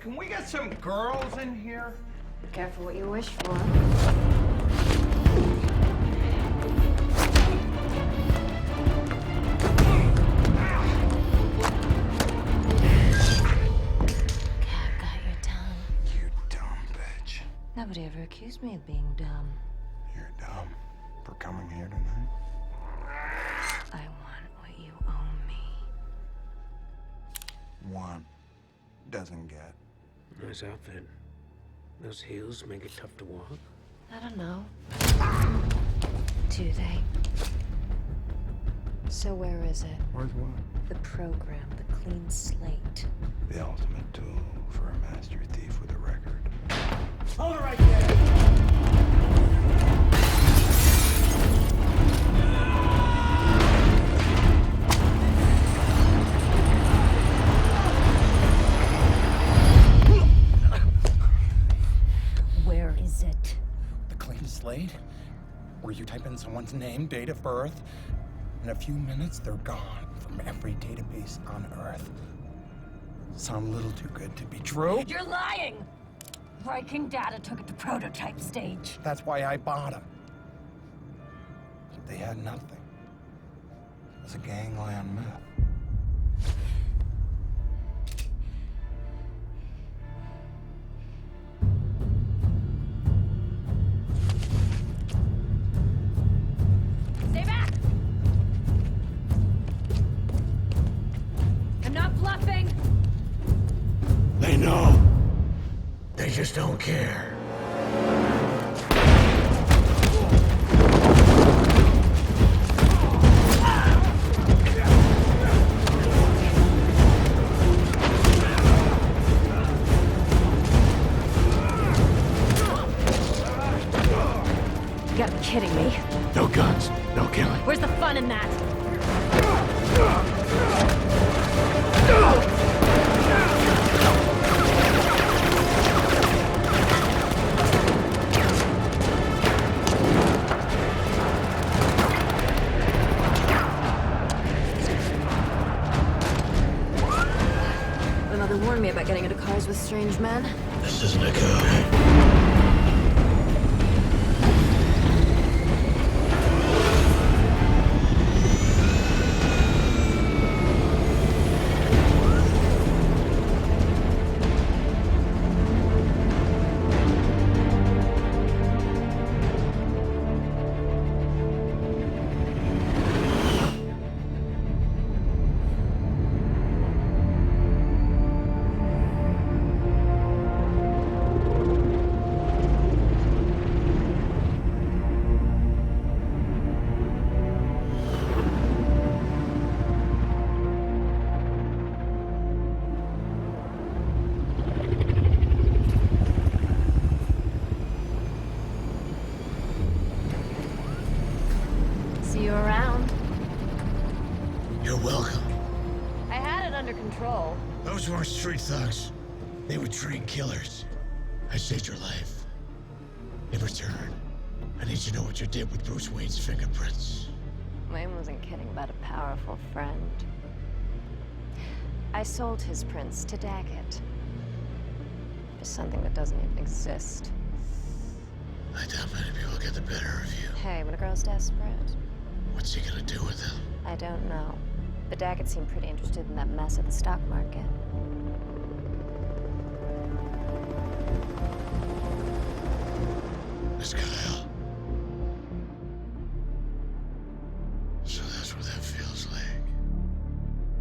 can we get some girls in here? Careful what you wish for. Cat got your tongue. You dumb bitch. Nobody ever accused me of being dumb. You're dumb for coming here tonight. I want what you owe me. Want doesn't get. Nice outfit. Those heels make it tough to walk. I don't know. Do they? So where is it? Where's what? The program, the clean slate. The ultimate tool for a master thief with a record. Hold it right there! Where is it? The clean slate? Where you type in someone's name, date of birth, in a few minutes they're gone from every database on Earth. Sound a little too good to be true? You're lying! Viking data took it to prototype stage. That's why I bought them. They had nothing. It was a gangland myth. Stay back! I'm not bluffing! They know. They just don't care. You gotta be kidding me. No guns, no killing. Where's the fun in that? My mother warned me about getting into cars with strange men. This isn't a code. See you around. You're welcome. I had it under control. Those weren't street thugs. They were trained killers. I saved your life. In return, I need to know what you did with Bruce Wayne's fingerprints. Wayne wasn't kidding about a powerful friend. I sold his prints to Daggett. For something that doesn't even exist. I doubt many people get the better of you. Hey, when a girl's desperate, What's he gonna do with them? I don't know. But Daggett seemed pretty interested in that mess at the stock market. This guy